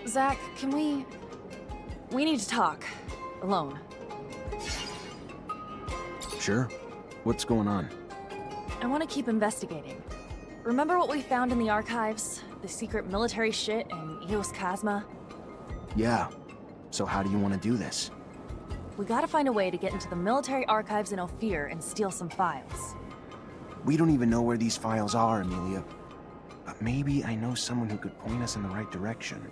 Zach, can we... We need to talk. Alone. Sure. What's going on? I want to keep investigating. Remember what we found in the archives? The secret military shit and Eos Chasma? Yeah. So how do you want to do this? We gotta find a way to get into the military archives in Ophir and steal some files. We don't even know where these files are, Amelia. But maybe I know someone who could point us in the right direction.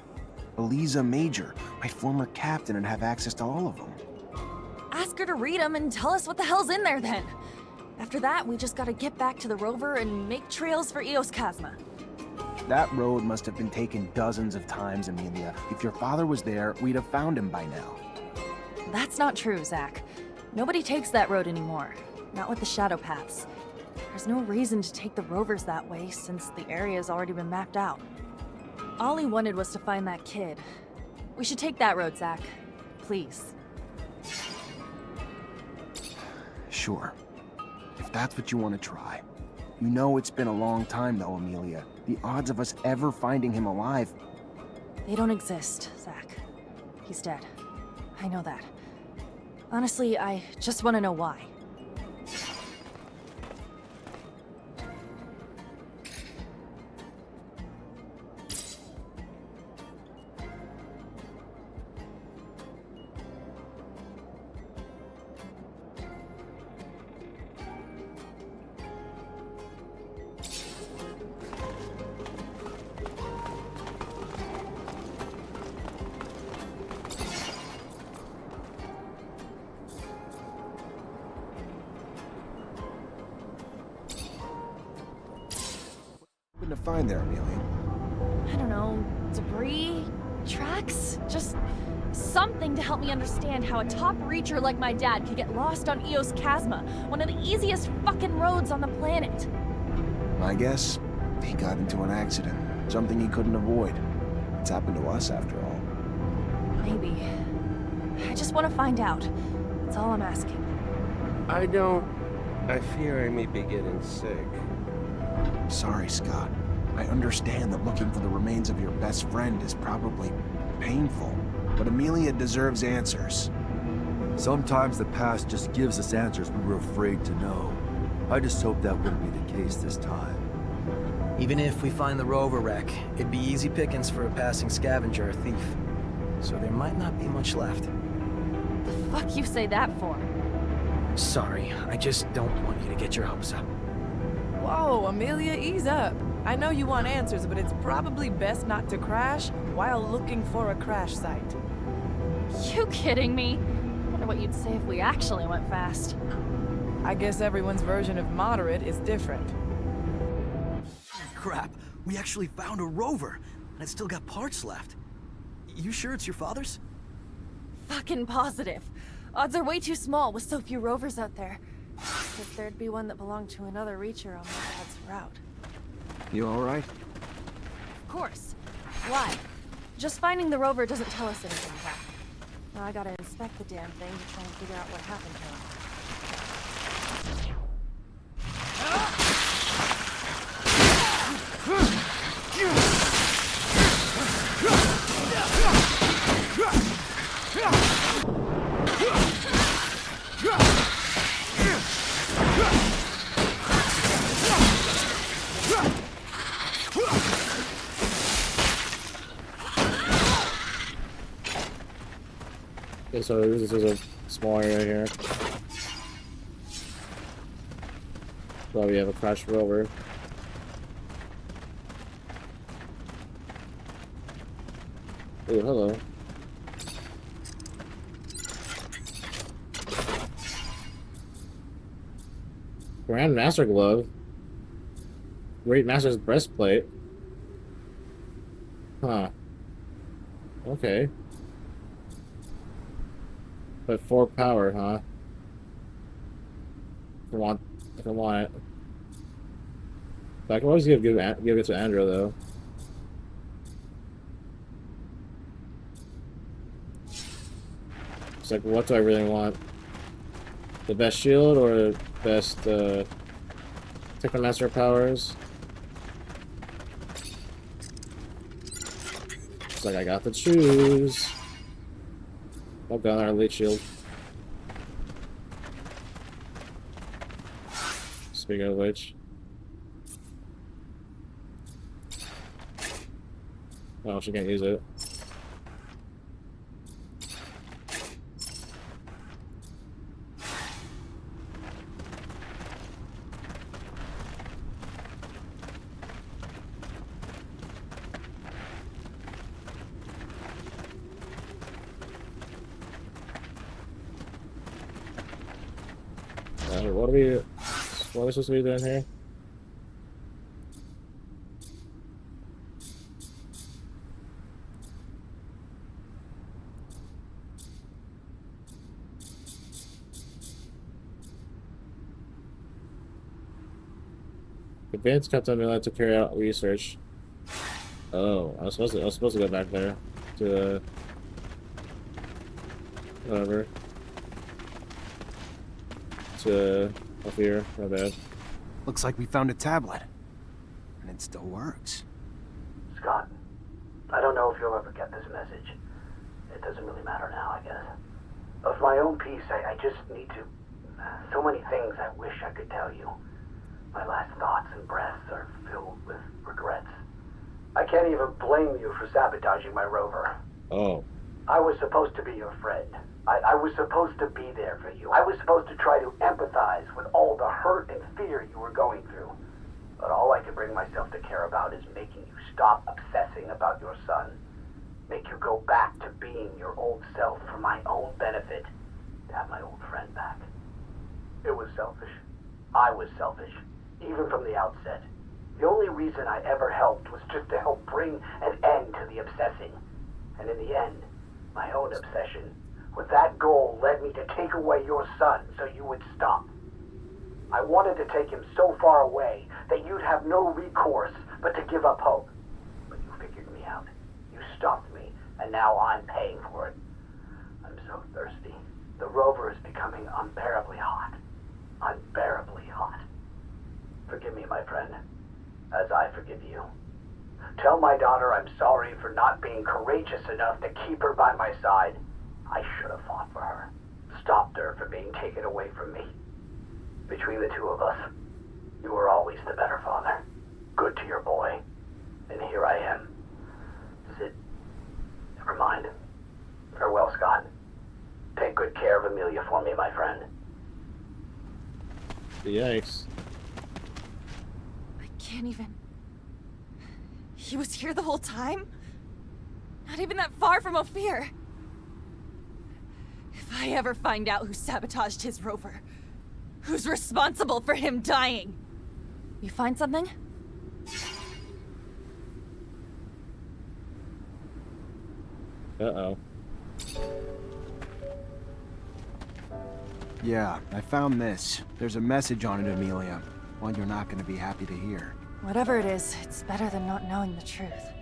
Eliza Major, my former captain, and have access to all of them. Ask her to read them and tell us what the hell's in there then. After that, we just gotta get back to the rover and make trails for Eos Chasma. That road must have been taken dozens of times, Amelia. If your father was there, we'd have found him by now. That's not true, Zach. Nobody takes that road anymore. Not with the shadow paths. There's no reason to take the rovers that way since the area's already been mapped out. All he wanted was to find that kid. We should take that road, Zach. Please. Sure. If that's what you want to try. You know it's been a long time though, Amelia. The odds of us ever finding him alive... They don't exist, Zach. He's dead. I know that. Honestly, I just want to know why. To find there, Amelia? I don't know, debris? Tracks? Just something to help me understand how a top reacher like my dad could get lost on Eos Chasma, one of the easiest fucking roads on the planet. I guess he got into an accident. Something he couldn't avoid. It's happened to us, after all. Maybe. I just want to find out. That's all I'm asking. I fear I may be getting sick. Sorry, Scott. I understand that looking for the remains of your best friend is probably painful, but Amelia deserves answers. Sometimes the past just gives us answers we were afraid to know. I just hope that wouldn't be the case this time. Even if we find the rover wreck, it'd be easy pickings for a passing scavenger or thief. So there might not be much left. The fuck you say that for? Sorry, I just don't want you to get your hopes up. Whoa, Amelia, ease up. I know you want answers, but it's probably best not to crash while looking for a crash site. You kidding me? I wonder what you'd say if we actually went fast. I guess everyone's version of moderate is different. Crap, we actually found a rover, and it's still got parts left. You sure it's your father's? Fucking positive. Odds are way too small with so few rovers out there. If there'd be one that belonged to another reacher on my dad's route. You alright? Of course. Why? Just finding the rover doesn't tell us anything, Zach. Now I gotta inspect the damn thing to try and figure out what happened to him. Okay, so this is a small area here. Well, we have a crashed rover. Oh, hello. Grand Master Glove. Great Master's Breastplate. Huh. Okay. But 4 power, huh? If I want it. But I can always give it to Andrew though. It's like, what do I really want? The best shield or the best Technomancer powers? Looks like I got to choose. Oh, got our elite shield. Speaking of which. Oh, she can't use it. What are we supposed to be doing here? Advanced Captain Miller to carry out research. Oh, I was supposed to go back there to whatever. To up here, my bad. Looks like we found a tablet. And it still works. Scott, I don't know if you'll ever get this message. It doesn't really matter now, I guess. Of my own peace, I just need to... So many things I wish I could tell you. My last thoughts and breaths are filled with regrets. I can't even blame you for sabotaging my rover. Oh. I was supposed to be your friend. I was supposed to be there for you. I was supposed to try to empathize with all the hurt and fear you were going through. But all I can bring myself to care about is making you stop obsessing about your son. Make you go back to being your old self for my own benefit. To have my old friend back. It was selfish. I was selfish. Even from the outset. The only reason I ever helped was just to help bring an end to the obsessing. And in the end, my own obsession with that goal led me to take away your son so you would stop. I wanted to take him so far away that you'd have no recourse but to give up hope. But you figured me out. You stopped me, and now I'm paying for it. I'm so thirsty. The rover is becoming unbearably hot. Unbearably hot. Forgive me, my friend, as I forgive you. Tell my daughter I'm sorry for not being courageous enough to keep her by my side. I should have fought for her. Stopped her from being taken away from me. Between the two of us, you were always the better father. Good to your boy. And here I am. Sit. Never mind. Farewell, Scott. Take good care of Amelia for me, my friend. Yikes. I can't even... He was here the whole time? Not even that far from Ophir. If I ever find out who sabotaged his rover, who's responsible for him dying? You find something? Uh-oh. Yeah, I found this. There's a message on it, Amelia. One you're not going to be happy to hear. Whatever it is, it's better than not knowing the truth.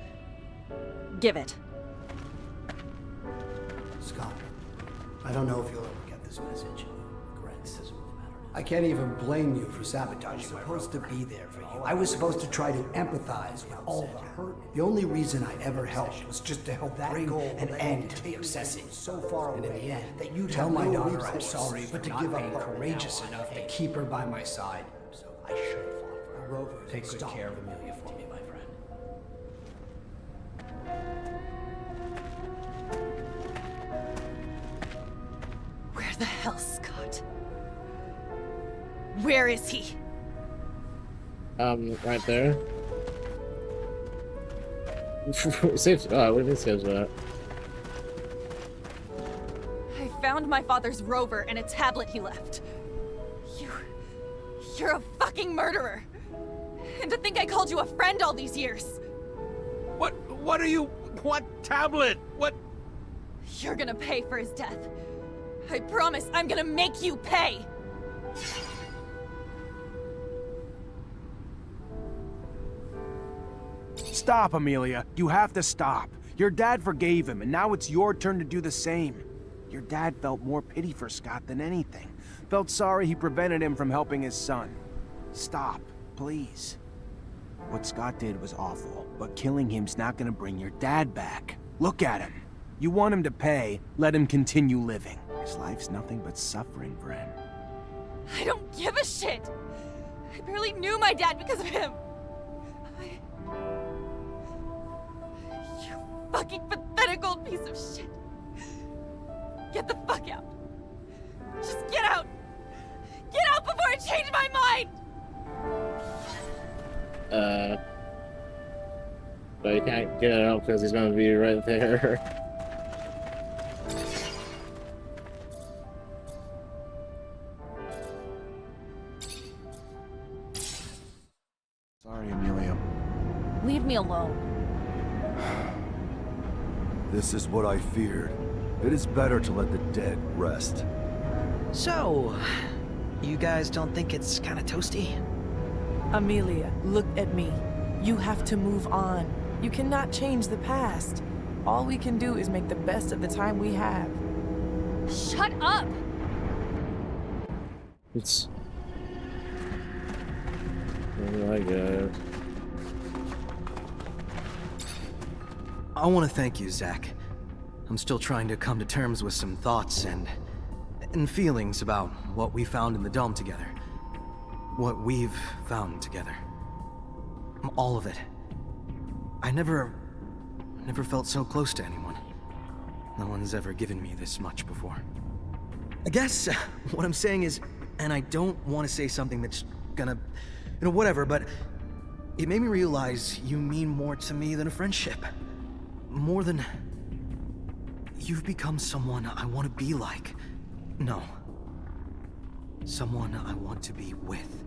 Give it. Scott, I don't know if you'll ever get this message. Regrets doesn't really matter now. I can't even blame you for sabotaging. I was supposed to be there for you. I was supposed to try to empathize with all the hurt. The only reason I ever helped was just to help bring an end to the obsessing. So far away, and in the end, that you tell my daughter I'm sorry, but to give up courageous enough to keep her by my side. So I should have fought for her. Rover, take good care of Amelia for me, my friend. Where the hell, Scott? Where is he? Right there. Safe. Oh, what do you think saves that? I found my father's rover and a tablet he left. You're a fucking murderer. And to think I called you a friend all these years. What are you... What tablet? What... You're gonna pay for his death. I promise I'm gonna make you pay. Stop, Amelia. You have to stop. Your dad forgave him, and now it's your turn to do the same. Your dad felt more pity for Scott than anything. Felt sorry he prevented him from helping his son. Stop, please. What Scott did was awful, but killing him's not gonna bring your dad back. Look at him. You want him to pay, let him continue living. His life's nothing but suffering for him. I don't give a shit! I barely knew my dad because of him! You fucking pathetic old piece of shit! Get the fuck out! Just get out! Get out before I change my mind! But you can't get it out because he's gonna be right there. Sorry, Amelia. Leave me alone. This is what I feared. It is better to let the dead rest. So, you guys don't think it's kind of toasty? Amelia, look at me. You have to move on. You cannot change the past. All we can do is make the best of the time we have. Shut up! It's... Oh my god. I want to thank you, Zach. I'm still trying to come to terms with some thoughts and feelings about what we found in the dome together. What we've found together. All of it. I never felt so close to anyone. No one's ever given me this much before. I guess what I'm saying is, and I don't want to say something that's gonna, whatever, but it made me realize you mean more to me than a friendship. More than... You've become someone I want to be like. No. Someone I want to be with.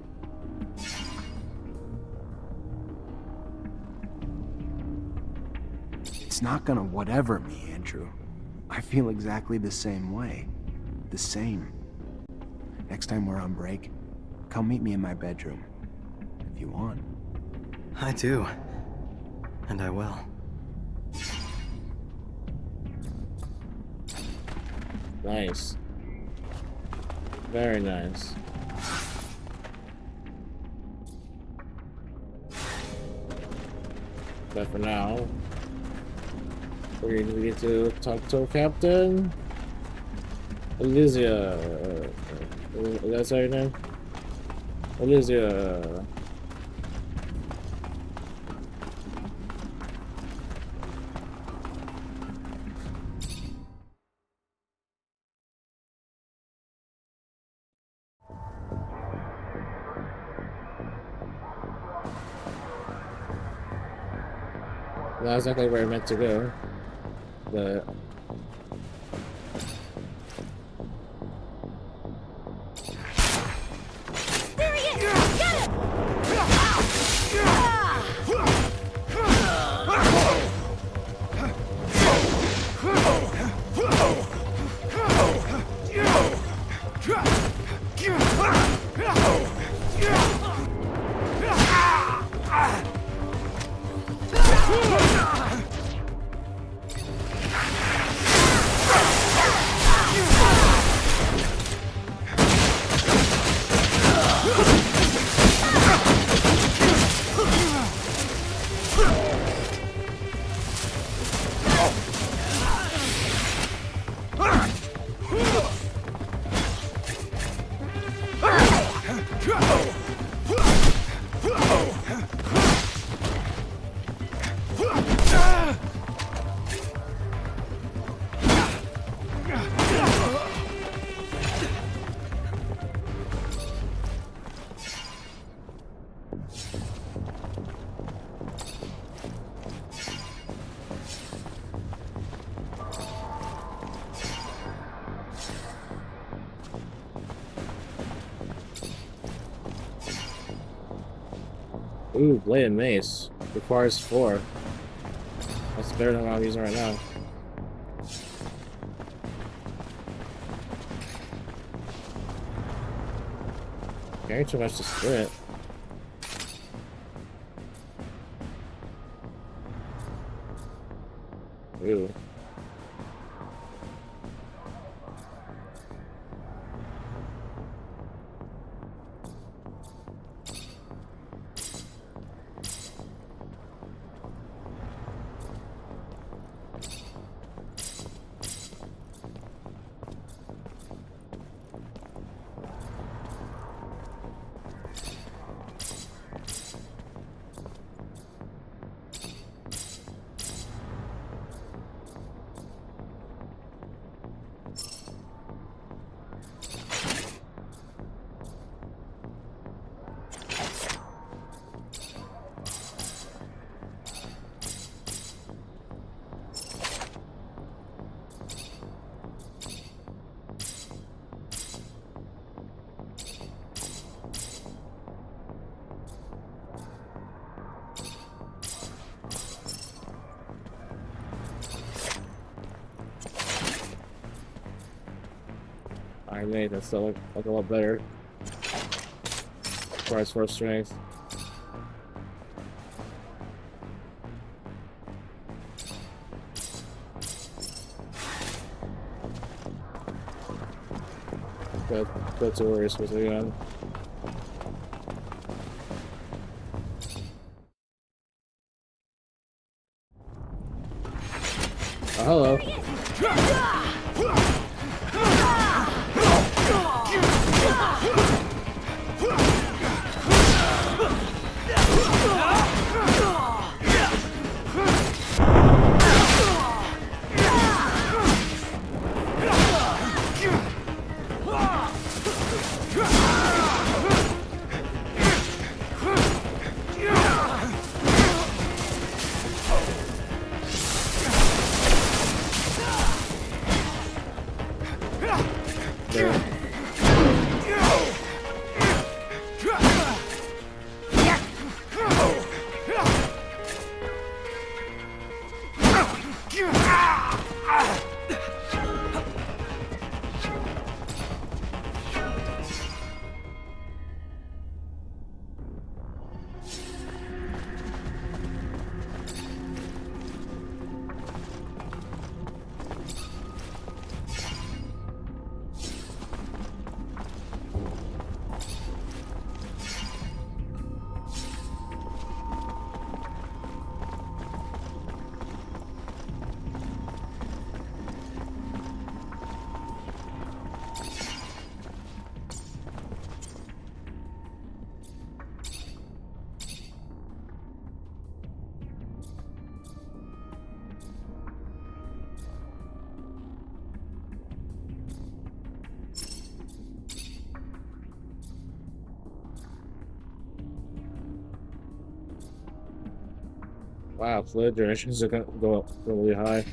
It's not gonna whatever me, Andrew. I feel exactly the same way. The same. Next time we're on break, come meet me in my bedroom. If you want. I do. And I will. Nice. Very nice. But for now, we need to talk to Captain Elysia. That's her name? Elysia. Not exactly where I meant to go, but There he is! Get him! ooh, blade and mace requires 4. That's better than what I'm using right now. Carrying too much to sprint. Ooh. Iron Man, that's still like a lot better. As far as force strength. That's where we're supposed to be on. Oh, hello. Wow, fluid generations are gonna go up really high.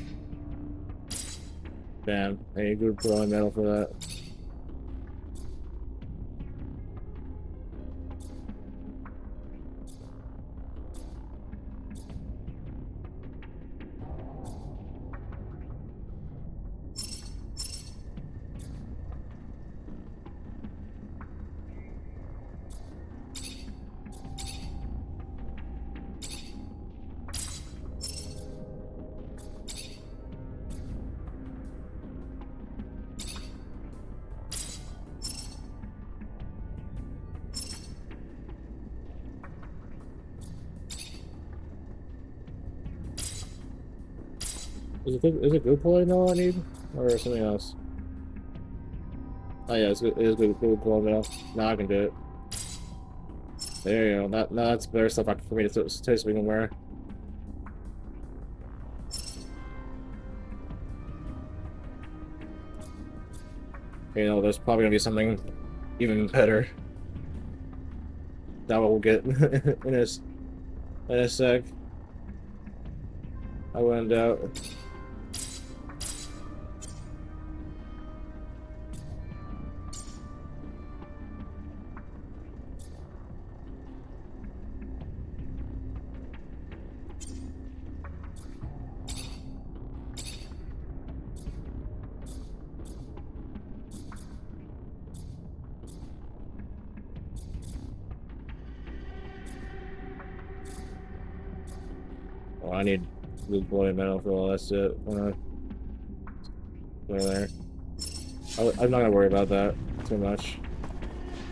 Damn, I need good blowing metal for that. Is it good pulling metal I need? Or something else? Oh yeah, it is good pulling metal. Now I can do it. There you go. Now that's better stuff for me to taste even more. You know, there's probably gonna be something even better that we'll get in a sec. I wouldn't doubt. Oh, I need blue blowing metal for all that shit. Go there. I'm not gonna worry about that too much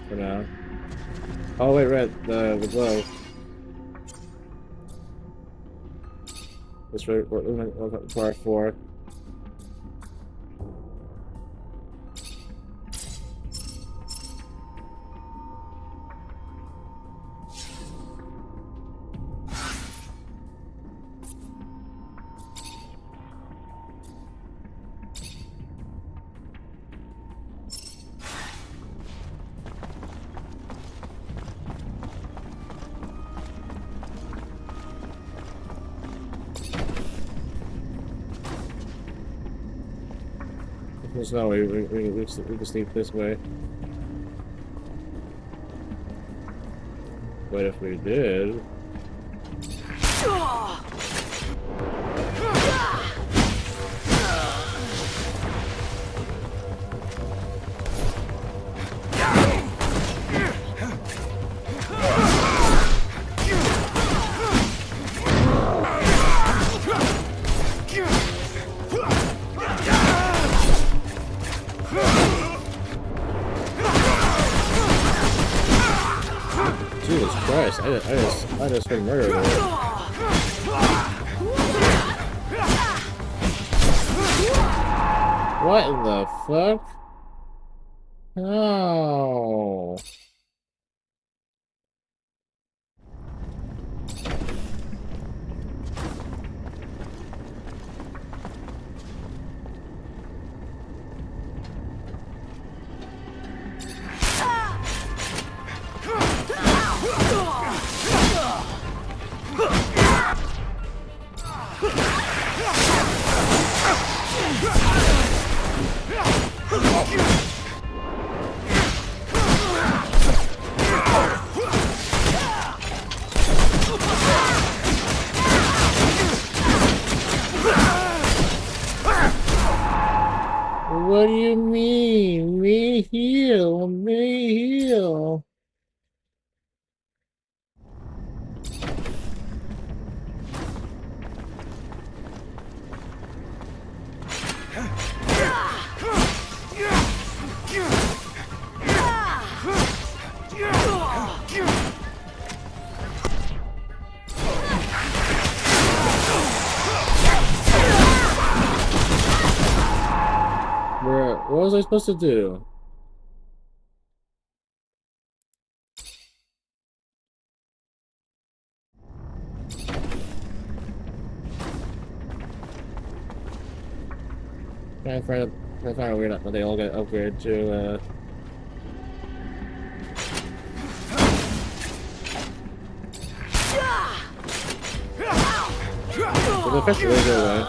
for now. Oh wait, red, the glow. This right, part 4. There's no way we can sneak this way. But if we did... Christ, I just heard murder there. What in the fuck? Oh. What do you mean? Me heal, me heal. Bruh, what was I supposed to do? Trying to find a weird that they all get upgraded to the effect laser away.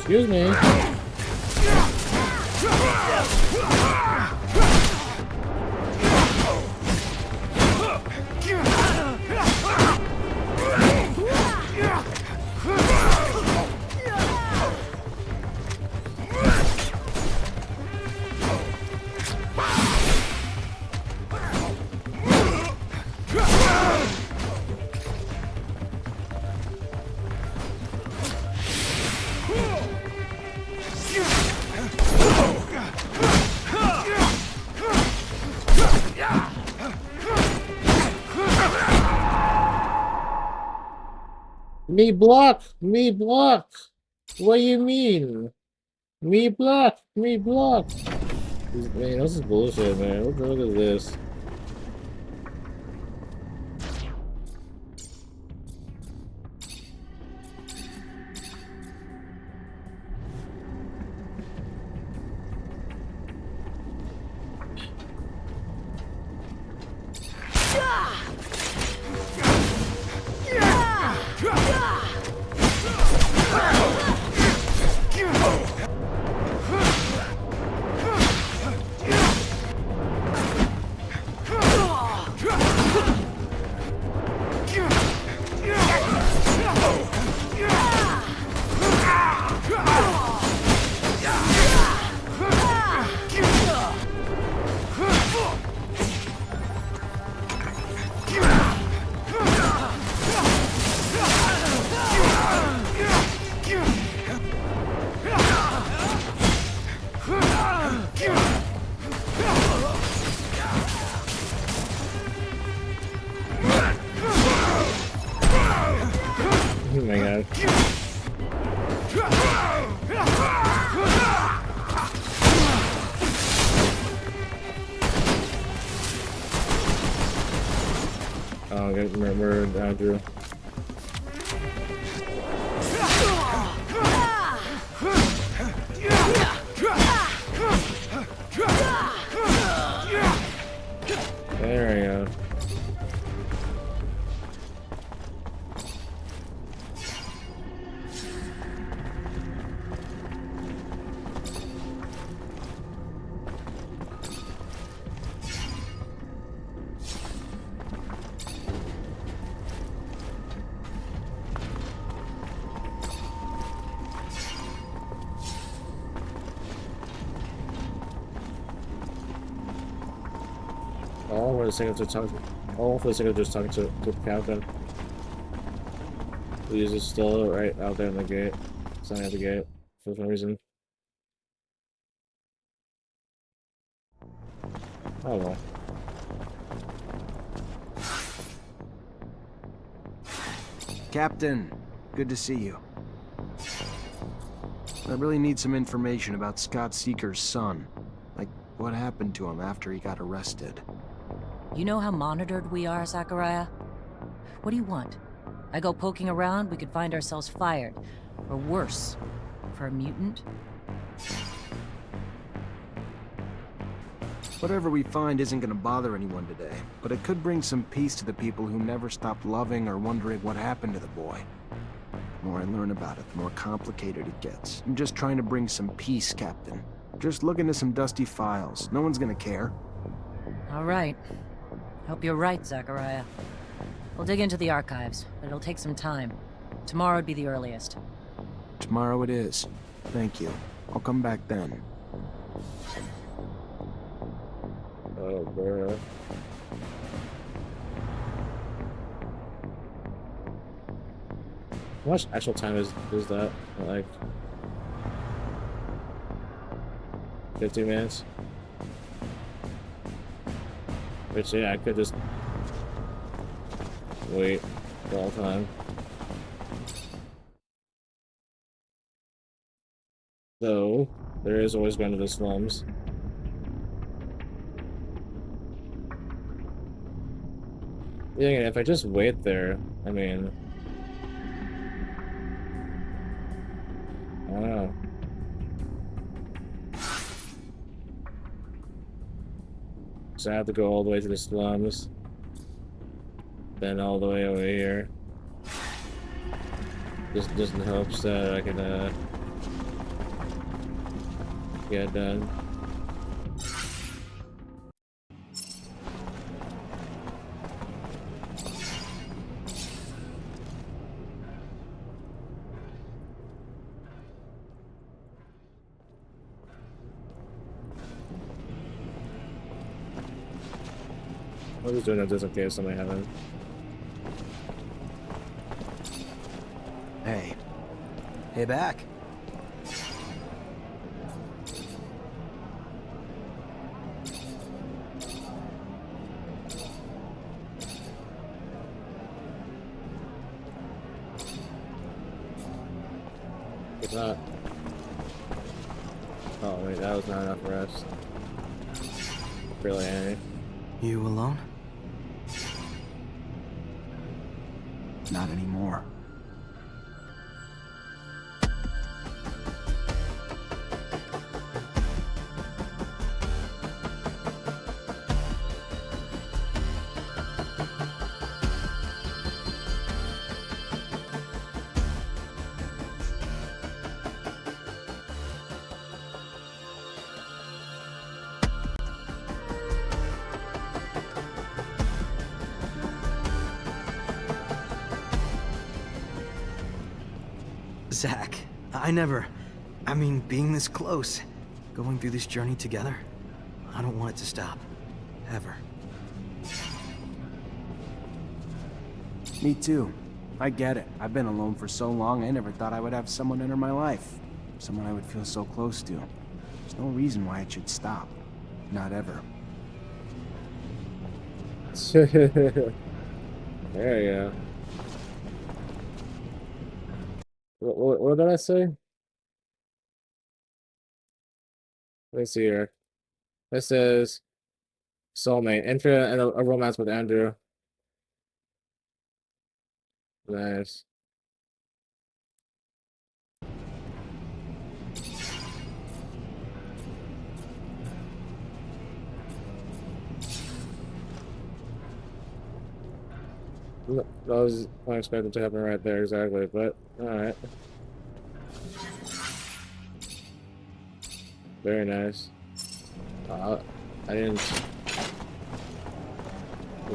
Excuse me. Me block! Me block! What do you mean? Me block! Me block! Man, this is bullshit, man. What the fuck is this? Oh my god. Oh, get murdered, Andrew. There we go. for the sake of just talking, all for the sake of just talking to the captain. He's just still right out there in the gate, standing at the gate for some reason. Oh well. Captain, good to see you. I really need some information about Scott Seeker's son. Like, what happened to him after he got arrested? You know how monitored we are, Zachariah? What do you want? I go poking around, we could find ourselves fired. Or worse, for a mutant? Whatever we find isn't gonna bother anyone today, but it could bring some peace to the people who never stopped loving or wondering what happened to the boy. The more I learn about it, the more complicated it gets. I'm just trying to bring some peace, Captain. Just look into some dusty files. No one's gonna care. All right. Hope you're right, Zachariah. We'll dig into the archives, but it'll take some time. Tomorrow'd be the earliest. Tomorrow it is. Thank you. I'll come back then. Oh, bro. How much actual time is that? Like 15 minutes? Which, yeah, I could just wait the whole time. Though, there is always going to the slums. Yeah, if I just wait there, I mean... I don't know. So I have to go all the way to the slums. Then all the way over here. Just in hopes that I can, get it done. I'm just doing it just in case somebody haven't. Hey. Hey, back. It's not. Oh wait, that was not enough rest. Really, Annie? You alone? Not anymore. Zach, I mean, being this close, going through this journey together, I don't want it to stop. Ever. Me too. I get it. I've been alone for so long, I never thought I would have someone enter my life. Someone I would feel so close to. There's no reason why it should stop. Not ever. There you go. What did I say? Let me see here. This is soulmate. Enter a romance with Andrew. Nice. That was unexpected to happen right there, exactly, but alright. Very nice. I didn't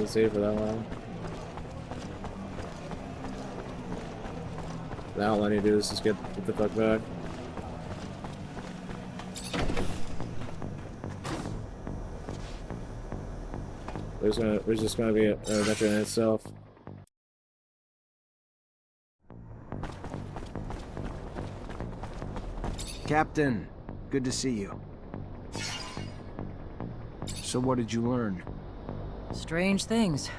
see it for that long. Now all I need to do is just get the fuck back. There's just gonna be an adventure in itself. Captain, good to see you. So what did you learn? Strange things.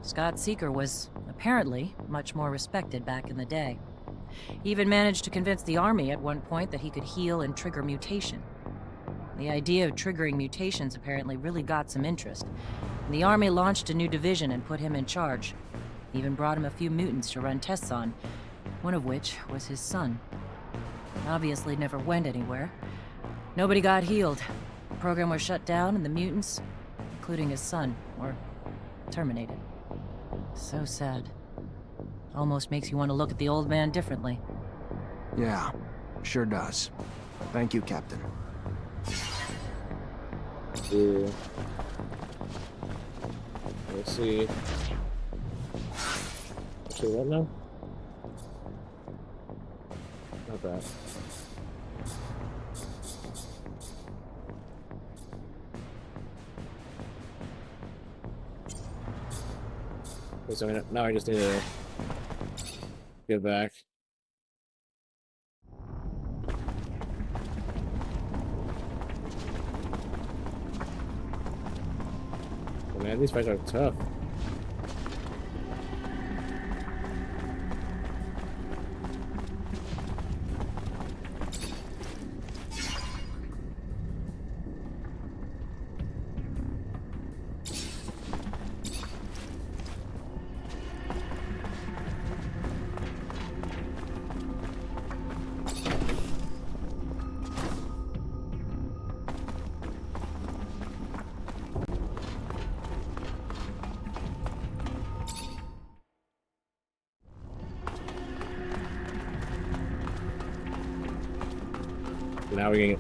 Scott Seeker was, apparently, much more respected back in the day. He even managed to convince the army at one point that he could heal and trigger mutation. The idea of triggering mutations apparently really got some interest, and the army launched a new division and put him in charge. Even brought him a few mutants to run tests on, one of which was his son. Obviously never went anywhere. Nobody got healed. The program was shut down and the mutants, including his son, were terminated. So sad. Almost makes you want to look at the old man differently. Yeah, sure does. Thank you, Captain. Yeah. Let's see. Actually, what now? Not bad. Okay, so now I just need to get back. Oh, man, these fights are tough.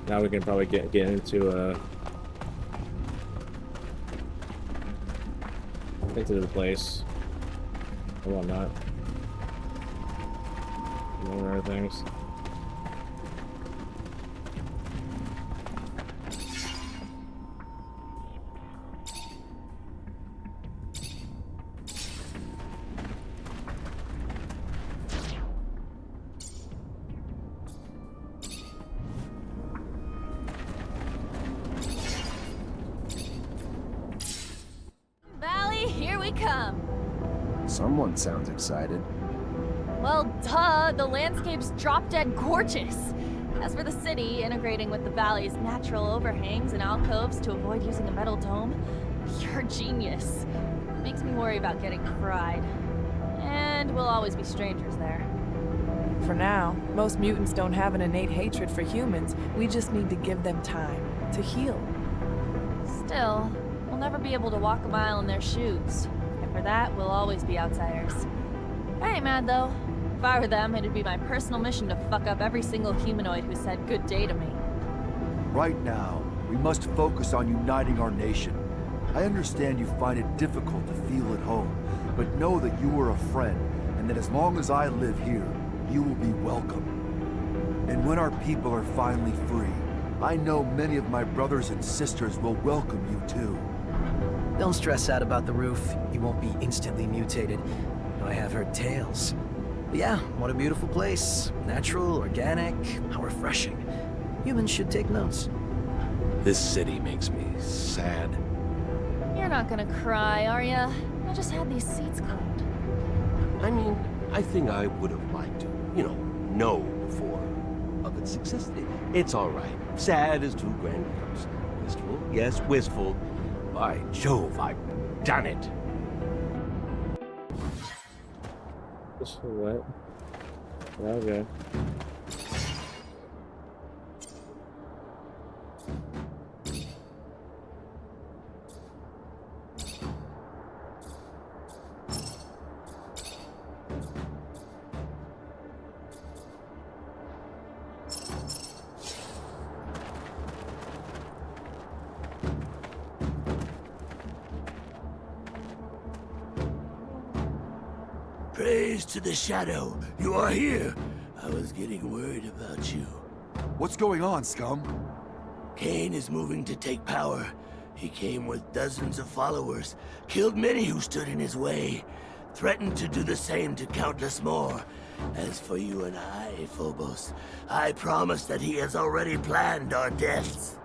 Now we can probably get into the place. Or whatnot. Among other things. Someone sounds excited. Well, duh, the landscape's drop-dead gorgeous. As for the city, integrating with the valley's natural overhangs and alcoves to avoid using a metal dome, you're genius. Makes me worry about getting fried. And we'll always be strangers there. For now, most mutants don't have an innate hatred for humans. We just need to give them time to heal. Still, we'll never be able to walk a mile in their shoes. And for that, we'll always be outsiders. I ain't mad, though. If I were them, it'd be my personal mission to fuck up every single humanoid who said good day to me. Right now, we must focus on uniting our nation. I understand you find it difficult to feel at home, but know that you are a friend, and that as long as I live here, you will be welcome. And when our people are finally free, I know many of my brothers and sisters will welcome you too. Don't stress out about the roof. You won't be instantly mutated. I have heard tales. But yeah, what a beautiful place. Natural, organic, how refreshing. Humans should take notes. This city makes me sad. You're not gonna cry, are ya? I just had these seats cleaned. I mean, I think I would have liked to, know before of its existence. It's all right. Sad is too grandiose. Wistful, yes, wistful. By Jove, I've done it. Just what? Okay. Praise to the Shadow. You are here. I was getting worried about you. What's going on, scum? Kane is moving to take power. He came with dozens of followers, killed many who stood in his way, threatened to do the same to countless more. As for you and I, Phobos, I promise that he has already planned our deaths.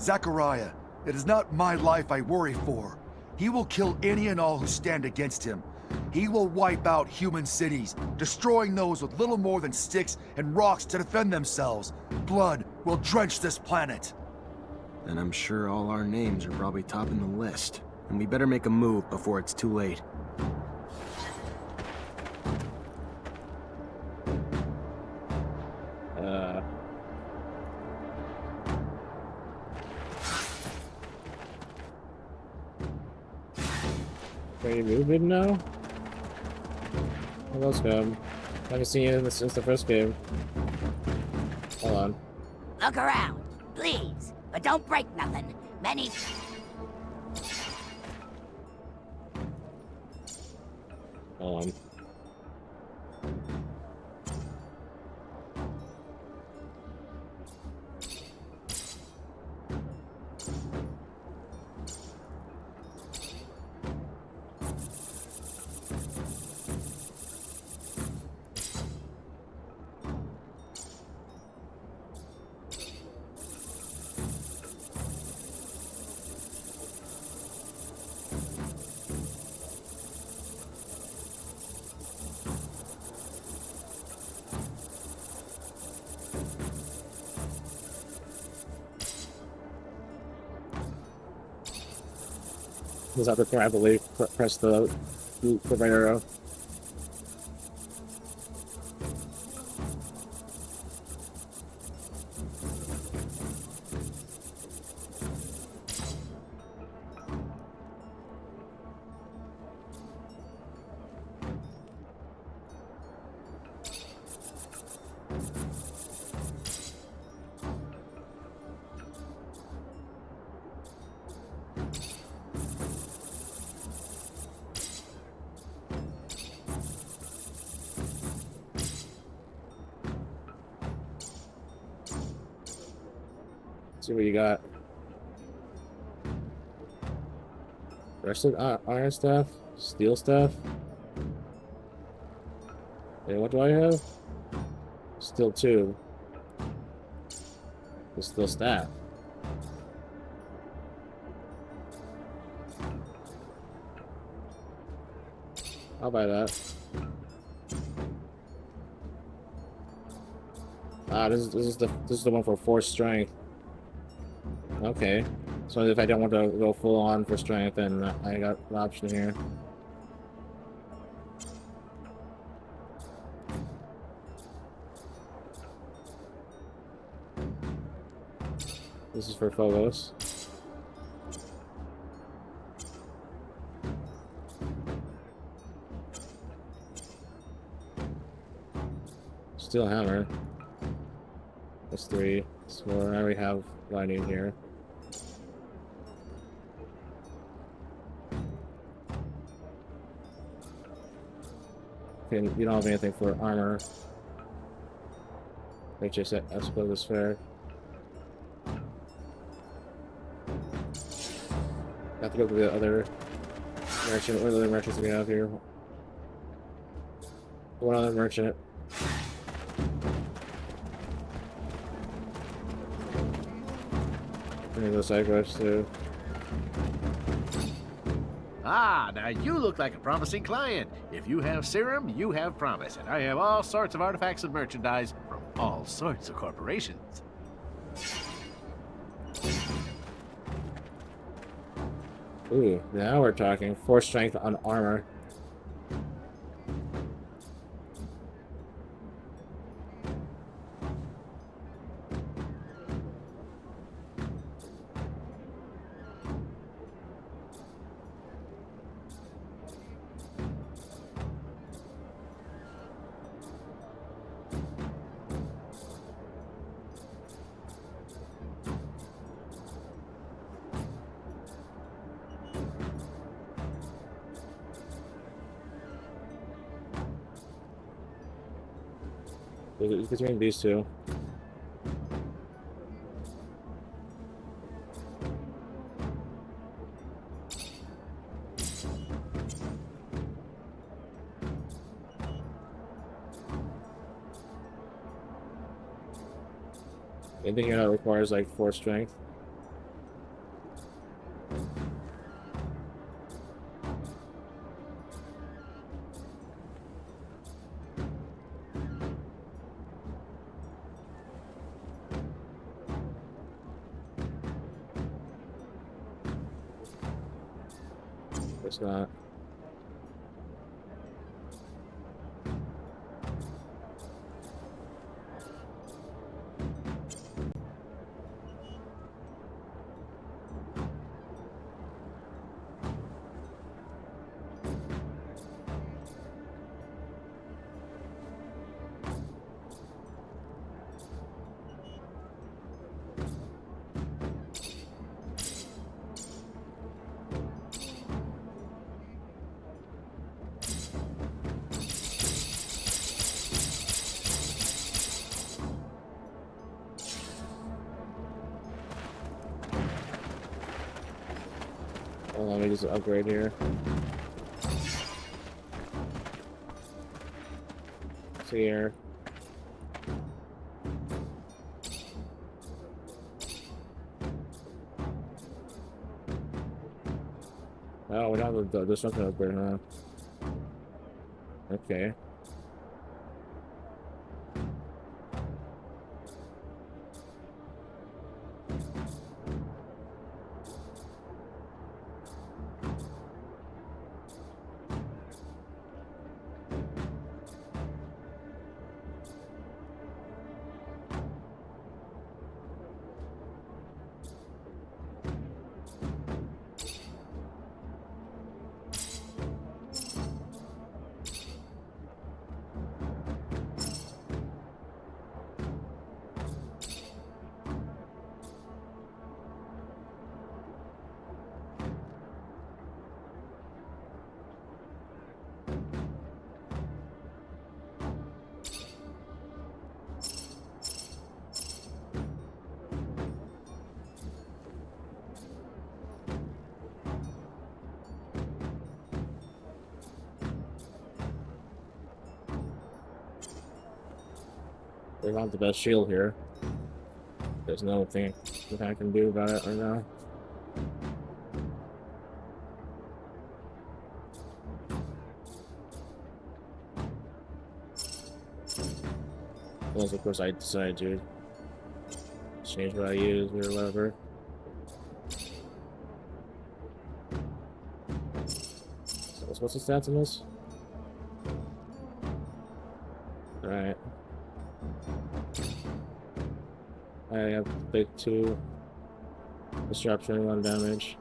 Zachariah, it is not my life I worry for. He will kill any and all who stand against him. He will wipe out human cities, destroying those with little more than sticks and rocks to defend themselves. Blood will drench this planet. And I'm sure all our names are probably topping the list. And we better make a move before it's too late. Are you moving now? Well, let's go. I haven't seen you since the first game. Hold on. Look around, please, but don't break nothing. Many... Hold on. Just have to, I believe, press the right arrow. See what you got. Rest of iron stuff, steel stuff. And what do I have? Steel tube. The steel staff. I'll buy that. Ah, this is the one for force strength. Okay, so if I don't want to go full on for strength, then I got an option here. This is for Phobos. Steel hammer. That's 3. So I already have what I need here. Okay, you don't have anything for armor. Which I suppose is fair. Have to go to the other merchant. What other merchants do we have here? One other merchant. The side quests too. Ah, now you look like a promising client. If you have serum, you have promise, and I have all sorts of artifacts and merchandise from all sorts of corporations. Ooh, now we're talking. Force strength on armor. Between these two. Anything here that requires like force strength. It's not. Hold on, let me just upgrade here. See here. Oh, we don't have the destruction upgrade, huh? Okay. They're not the best shield here. There's no thing that I can do about it right now. Unless, of course, I decide to change what I use or whatever. So what's the stats on this? Alright. I have big 2 disruption, 1 damage.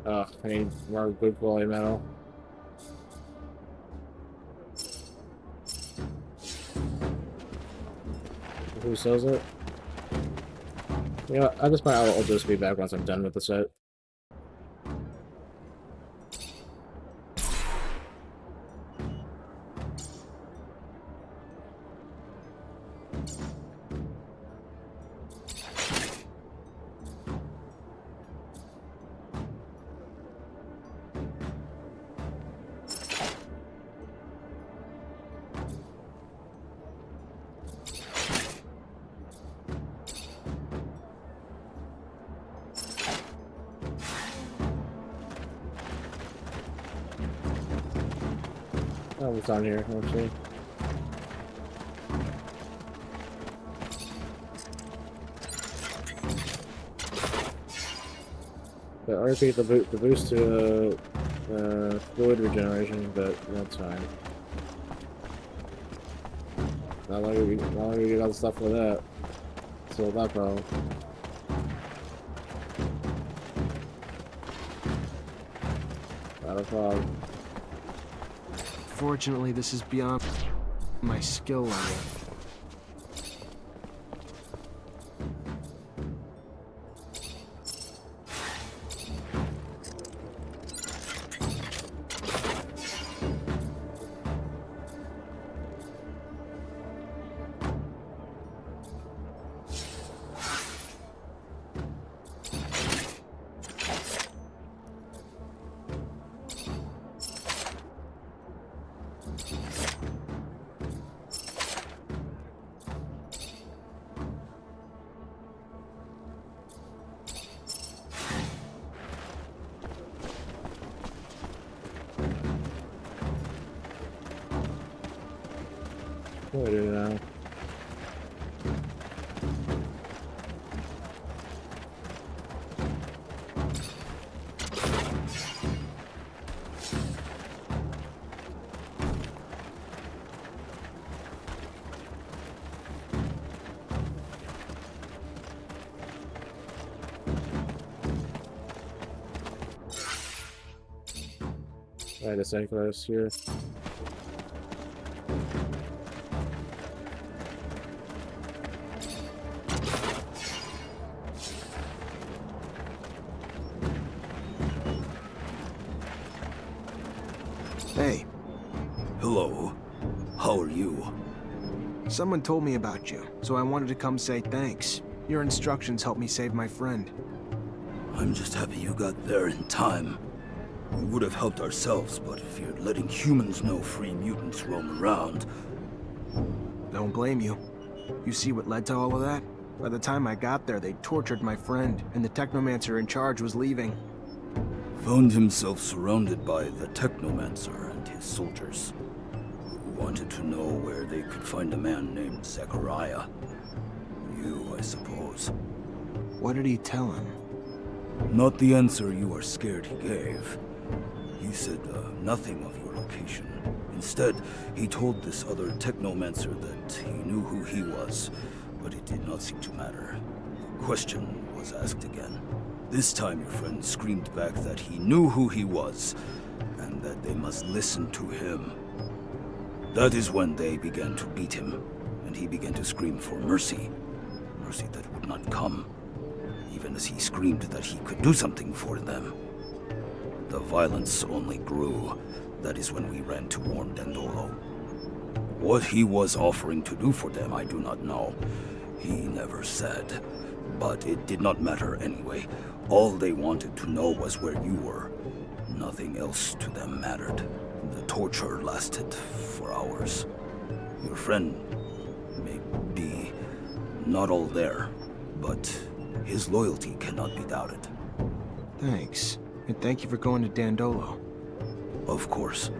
Oh, I need more good quality metal. Who sells it? You know what, at this point I'll just be back once I'm done with the set. Oh, it's on here, actually. The RP, the boost to fluid regeneration, but that's fine. Not like we got the stuff for that. So that problem. Not a problem. Fortunately, this is beyond my skill level. What do we do now? Right, a cyclist here. Hey, Hello. How are you? someone told me about you, so I wanted to come say thanks. Your instructions helped me save my friend. I'm just happy you got there in time. We would have helped ourselves, but feared letting humans know free mutants roam around. Don't blame you. You see what led to all of that? By the time I got there, they tortured my friend, and the Technomancer in charge was leaving. Found himself surrounded by the Technomancer and his soldiers, who wanted to know where they could find a man named Zachariah. You, I suppose. What did he tell him? Not the answer you are scared he gave. He said nothing of your location. Instead, he told this other Technomancer that he knew who he was, but it did not seem to matter. The question was asked again. This time your friend screamed back that he knew who he was, and that they must listen to him. That is when they began to beat him, and he began to scream for mercy. Mercy that would not come, even as he screamed that he could do something for them. The violence only grew. That is when we ran to warn Dandolo. What he was offering to do for them, I do not know. He never said. But it did not matter anyway. All they wanted to know was where you were. Nothing else to them mattered. The torture lasted for hours. Your friend may be not all there, but his loyalty cannot be doubted. Thanks. And thank you for going to Dandolo. Of course.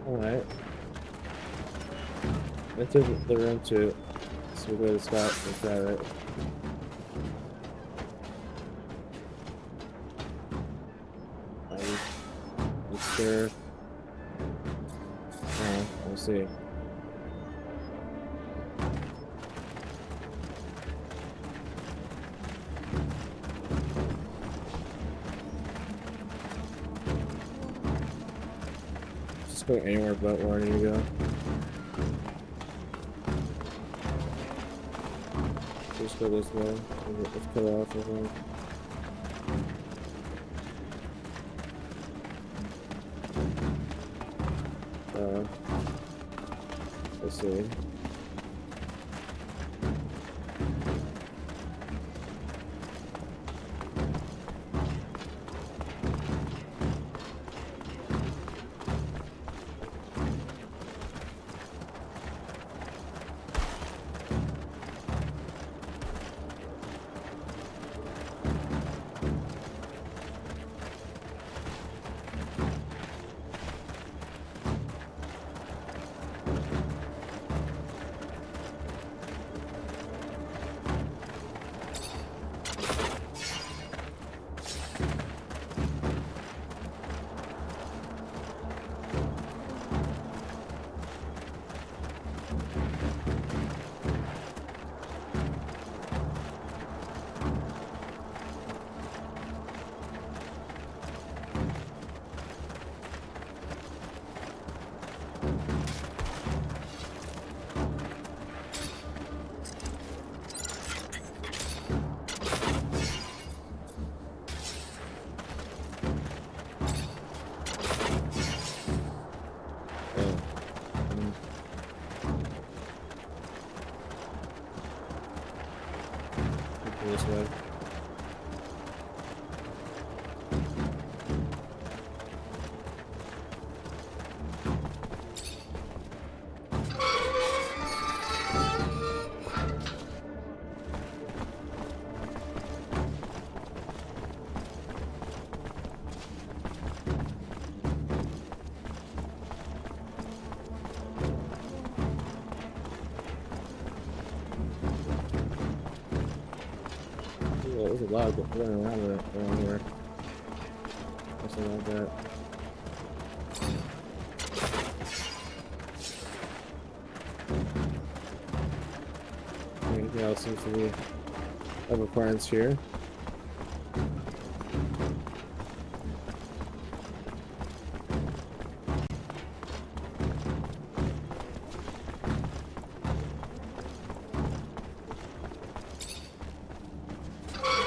Alright. Into the room too. So we go to Scott and try it. It's there. We'll see. Just go anywhere but where I need to go. Just go this way. Let's cut off, I think. Let's see. This way. Well, there's a lot going around here. Something like that. Anything else seems to be of occurrence here.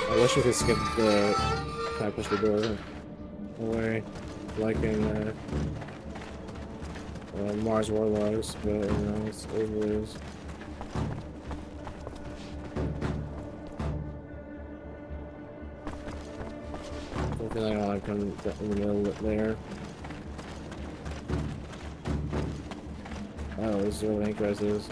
I wish we could skip the... Can I push the door away? Like in Mars Warlogs, but you know, it's overused. I feel like I want to come in the middle there. Oh, this is where the Anchorage is.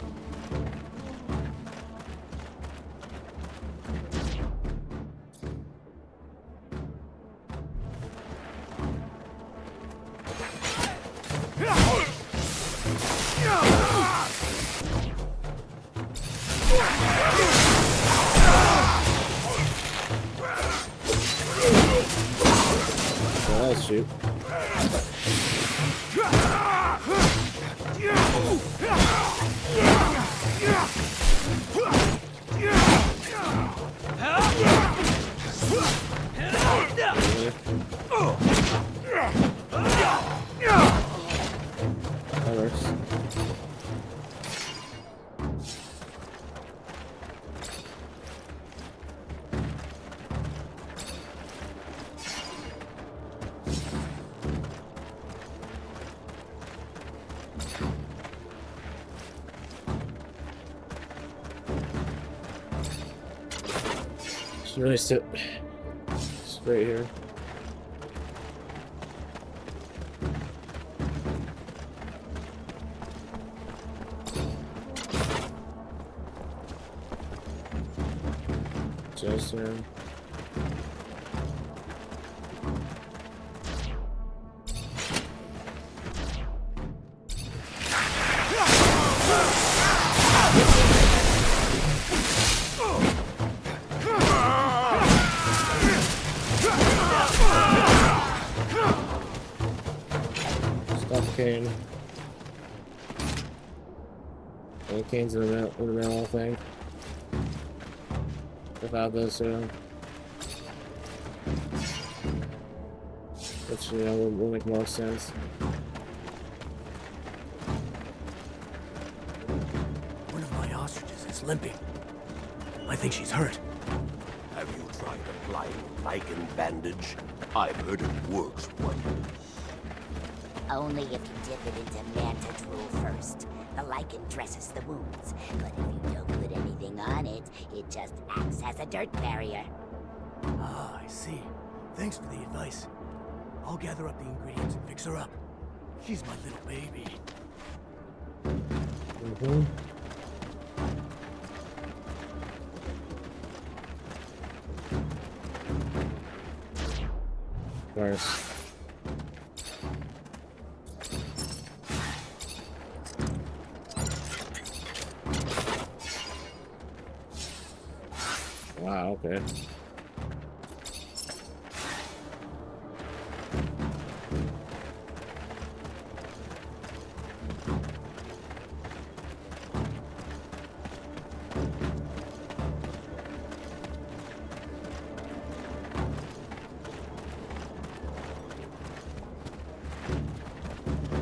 Let's shoot. That works. Just really sit straight here. Just stop Kane. And Kane's in the middle, I think. Without this, which, you know, will make more sense. One of my ostriches is limping. I think she's hurt. Have you tried applying lichen bandage? I've heard it works wonders. Only if you dip it into manta drool first. The lichen dresses the wounds, but if you don't put anything on it, it just acts as a dirt barrier. Ah, I see. Thanks for the advice. I'll gather up the ingredients and fix her up. She's my little baby. Mm-hmm. Of course. Wow, okay.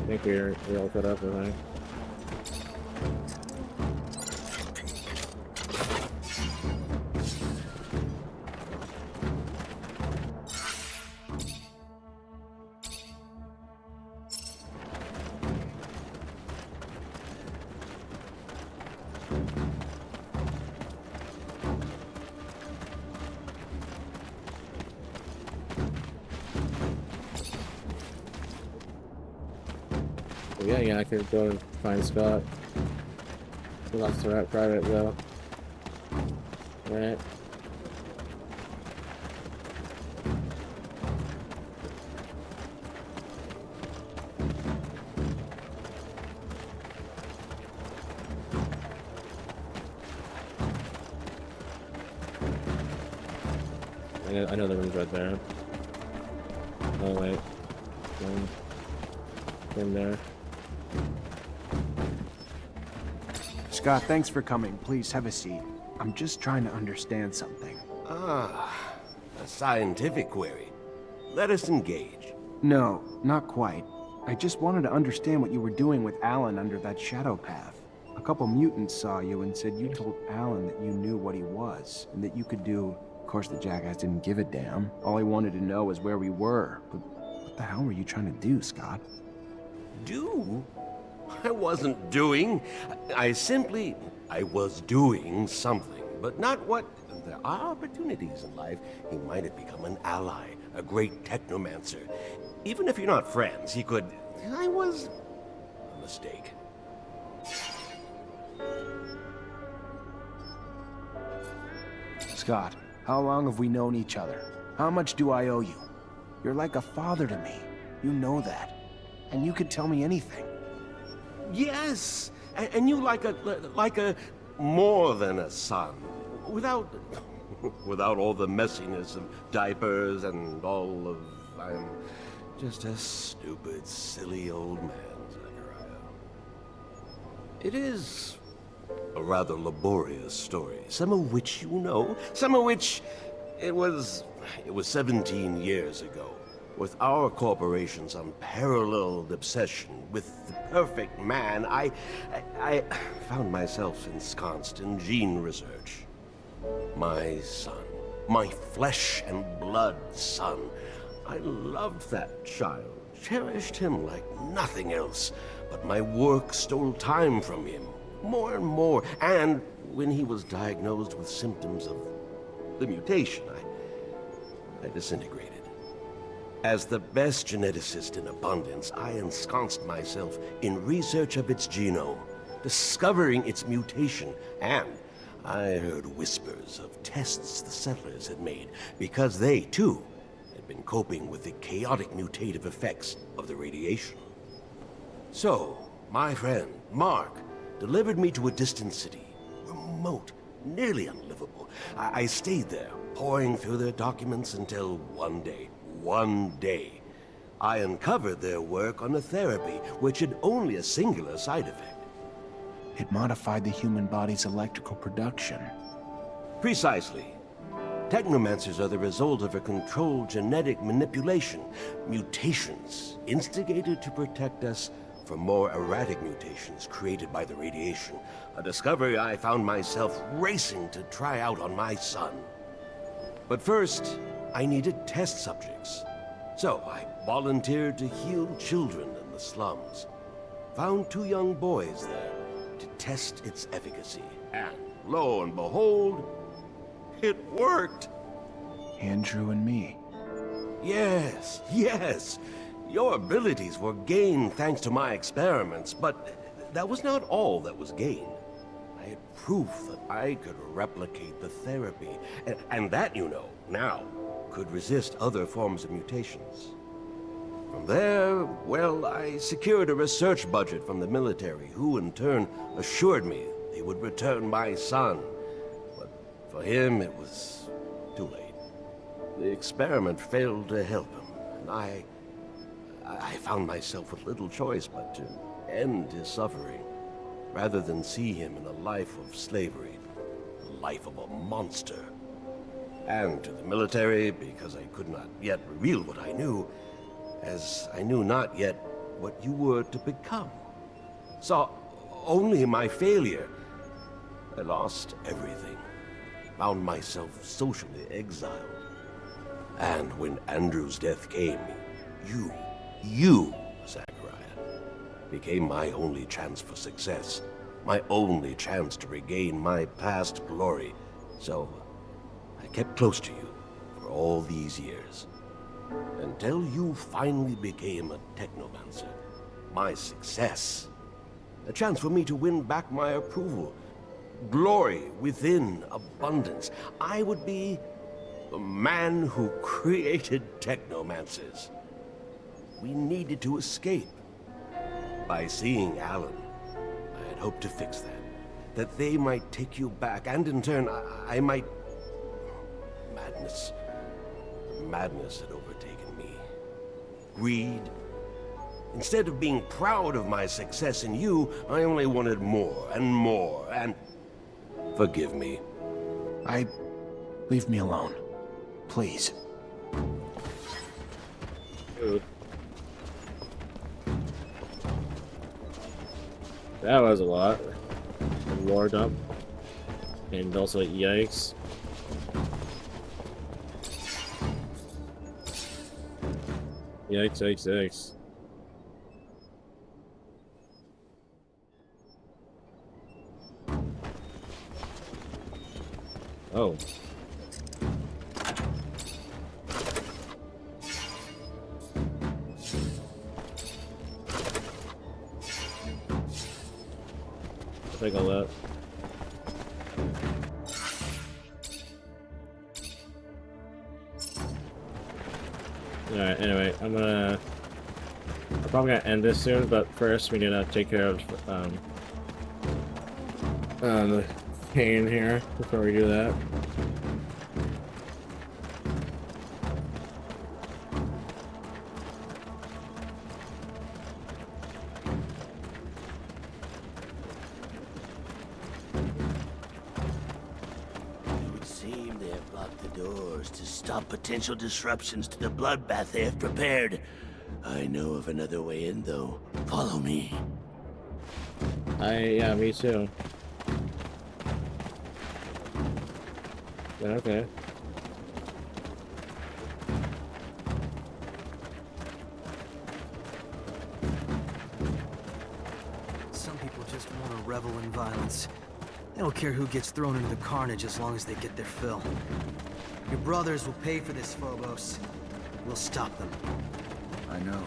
I think we're all cut up, I think. Yeah, I could go and find Scott. He lost the right private though. Right. I know the room's right there. Oh wait. In there. Scott, thanks for coming. Please have a seat. I'm just trying to understand something. Ah, a scientific query. Let us engage. No, not quite. I just wanted to understand what you were doing with Alan under that shadow path. A couple mutants saw you and said you told Alan that you knew what he was, and that you could do... Of course, the jackass didn't give a damn. All he wanted to know was where we were. But what the hell were you trying to do, Scott? Do? I wasn't doing. I was doing something, but not what... There are opportunities in life. He might have become an ally, a great technomancer. Even if you're not friends, he could... I was... a mistake. Scott, how long have we known each other? How much do I owe you? You're like a father to me. You know that. And you could tell me anything. Yes, and you like a more than a son, without all the messiness of diapers and all of... I'm just a stupid, silly old man, Zachariah. It is a rather laborious story, some of which you know, some of which it was 17 years ago. With our corporation's unparalleled obsession with the perfect man, I found myself ensconced in gene research. My son, my flesh and blood son. I loved that child, cherished him like nothing else, but my work stole time from him, more and more, and when he was diagnosed with symptoms of the mutation, I disintegrated. As the best geneticist in abundance, I ensconced myself in research of its genome, discovering its mutation, and I heard whispers of tests the settlers had made, because they, too, had been coping with the chaotic mutative effects of the radiation. So, my friend, Mark, delivered me to a distant city, remote, nearly unlivable. I stayed there, poring through their documents until one day, I uncovered their work on a therapy which had only a singular side effect. It modified the human body's electrical production. Precisely. Technomancers are the result of a controlled genetic manipulation, mutations instigated to protect us from more erratic mutations created by the radiation, a discovery I found myself racing to try out on my son. But first, I needed test subjects. So I volunteered to heal children in the slums. Found 2 young boys there to test its efficacy. And lo and behold, it worked. Andrew and me. Yes. Your abilities were gained thanks to my experiments, but that was not all that was gained. I had proof that I could replicate the therapy, and that, you know, now could resist other forms of mutations. From there, well, I secured a research budget from the military, who in turn assured me they would return my son. But for him, it was too late. The experiment failed to help him, and I found myself with little choice but to end his suffering, rather than see him in a life of slavery, the life of a monster. And to the military, because I could not yet reveal what I knew, as I knew not yet what you were to become. Saw only my failure. I lost everything. Found myself socially exiled. And when Andrew's death came, you, Zachariah, became my only chance for success. My only chance to regain my past glory. So, I kept close to you for all these years. Until you finally became a Technomancer. My success. A chance for me to win back my approval. Glory within abundance. I would be the man who created Technomancers. We needed to escape. By seeing Alan, I had hoped to fix that. That they might take you back, and in turn, I might... Madness. Madness had overtaken me. Greed. Instead of being proud of my success in you, I only wanted more and more, and... Forgive me. Leave me alone. Please. Dude. That was a lot. Lore dump. And also, yikes. Yikes, yikes, yikes. Oh. Take all that. Alright, anyway, I'm probably gonna end this soon, but first we need to take care of the pain here before we do that. It would seem they have locked the doors to stop potential disruptions to the bloodbath they have prepared. I know of another way in, though. Follow me. Yeah, me too. Yeah, okay. Some people just want to revel in violence. They don't care who gets thrown into the carnage as long as they get their fill. Your brothers will pay for this, Phobos. We'll stop them. I know.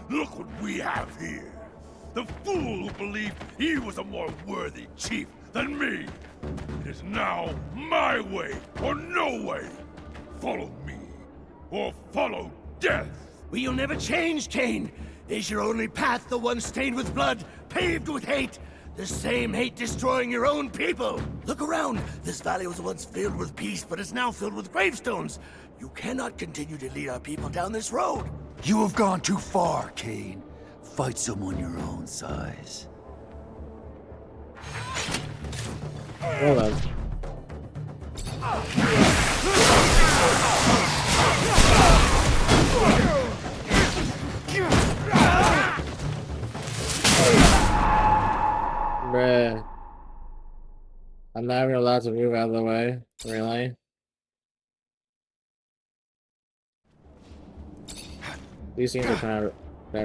Look what we have here. The fool who believed he was a more worthy chief than me. It is now my way or no way. Follow me or follow death. Will you never change, Cain? Is your only path the one stained with blood, paved with hate? The same hate destroying your own people. Look around. This valley was once filled with peace, but is now filled with gravestones. You cannot continue to lead our people down this road. You have gone too far, Cain. Fight someone your own size. Hold on. Bruh. I'm not even allowed to move out of the way. Really? These things are kind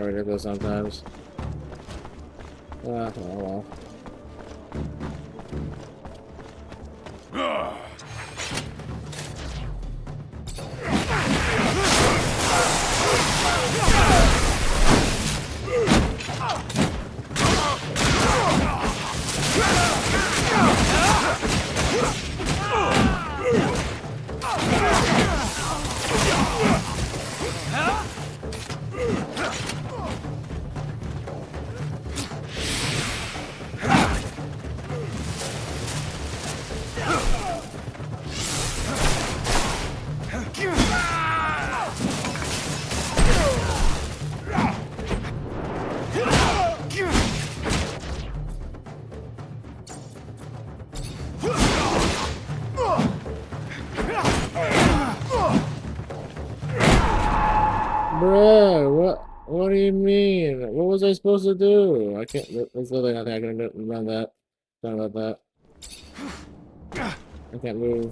of ridiculous sometimes. Oh well. Bro, what do you mean? What was I supposed to do? I can't. There's literally nothing I can run that. Sorry about that. I can't move.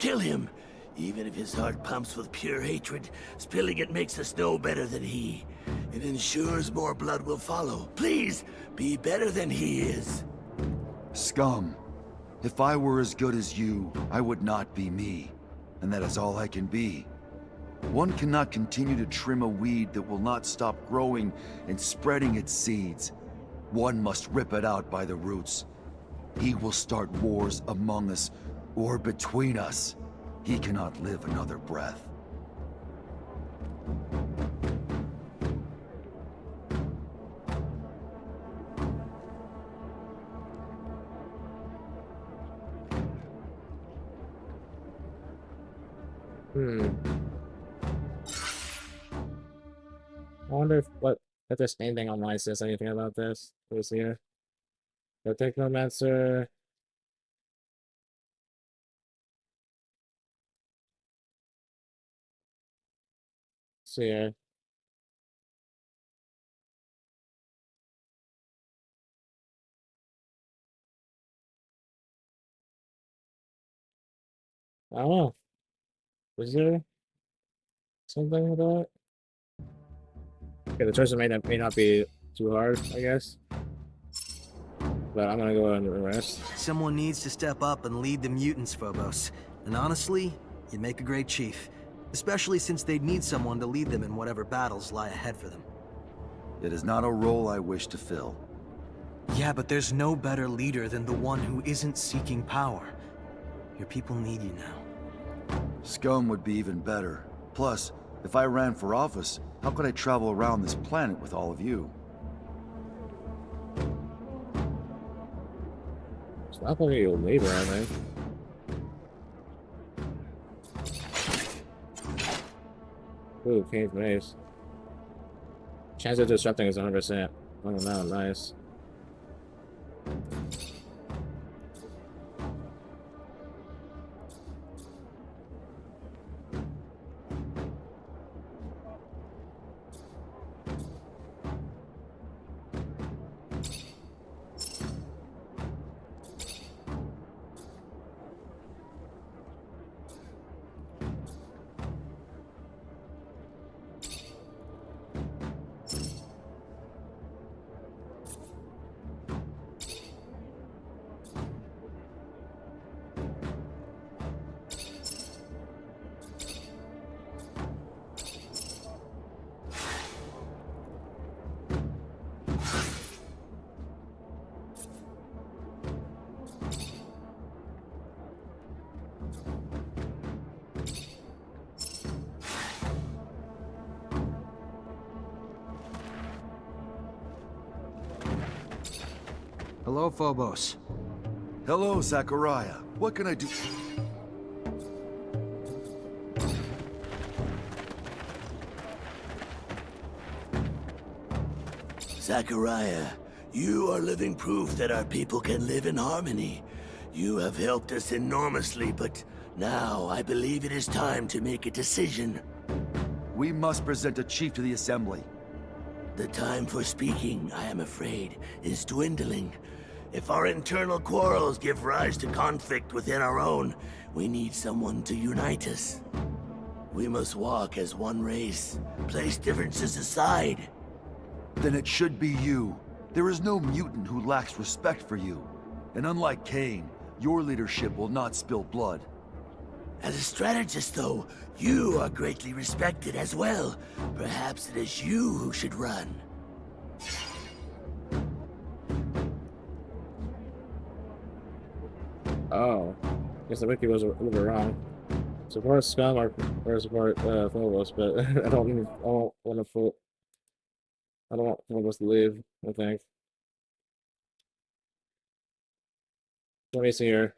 kill him. Even if his heart pumps with pure hatred, spilling it makes us no better than he. It ensures more blood will follow. Please, be better than he is. Scum. If I were as good as you, I would not be me. And that is all I can be. One cannot continue to trim a weed that will not stop growing and spreading its seeds. One must rip it out by the roots. He will start wars among us, or between us. He cannot live another breath. I wonder if there's anything online that says anything about this. Who's here? The Technomancer. See here. I don't know. Is there something with that? Okay, the choice may not be too hard, I guess. But I'm gonna go ahead and rest. Someone needs to step up and lead the mutants, Phobos. And honestly, you'd make a great chief. Especially since they'd need someone to lead them in whatever battles lie ahead for them. It is not a role I wish to fill. Yeah, but there's no better leader than the one who isn't seeking power. Your people need you now. Scum would be even better. Plus, if I ran for office, how could I travel around this planet with all of you? It's not like you'll leave her, I think. Ooh, Kane's mace. Chance of disrupting is 100%. Oh no, nice. Hello, Phobos. Hello, Zachariah. What can I do? Zachariah, you are living proof that our people can live in harmony. You have helped us enormously, but now I believe it is time to make a decision. We must present a chief to the Assembly. The time for speaking, I am afraid, is dwindling. If our internal quarrels give rise to conflict within our own, we need someone to unite us. We must walk as one race, place differences aside. Then it should be you. There is no mutant who lacks respect for you. And unlike Kane, your leadership will not spill blood. As a strategist, though, you are greatly respected as well. Perhaps it is you who should run. Oh. Guess the wiki was a little bit wrong. Support Scum or support Phobos, but I don't want to full. I don't want Phobos to leave, I think. Let me see here.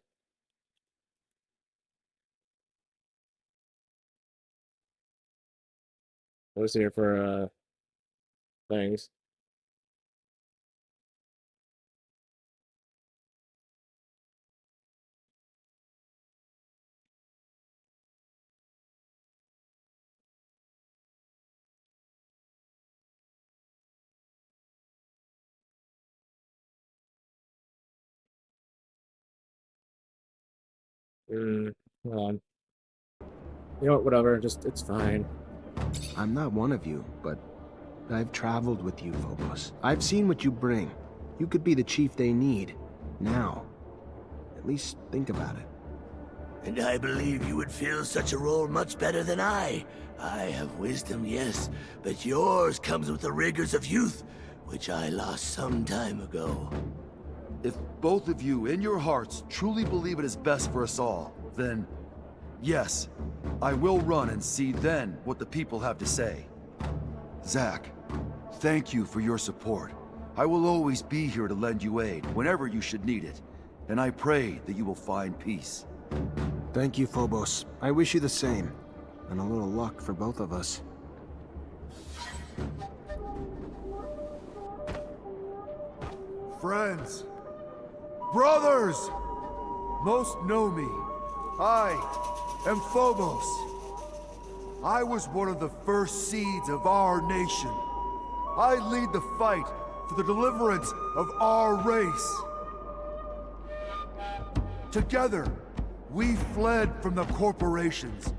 Let me see here for things. Hold on. You know what, whatever, just, it's fine. I'm not one of you, but I've traveled with you, Phobos. I've seen what you bring. You could be the chief they need. Now. At least think about it. And I believe you would fill such a role much better than I. I have wisdom, yes, but yours comes with the rigors of youth, which I lost some time ago. If both of you, in your hearts, truly believe it is best for us all, then yes, I will run and see then what the people have to say. Zack, thank you for your support. I will always be here to lend you aid whenever you should need it, and I pray that you will find peace. Thank you, Phobos. I wish you the same. And a little luck for both of us. Friends, brothers, most know me. I am Phobos. I was one of the first seeds of our nation. I lead the fight for the deliverance of our race. Together, we fled from the corporations.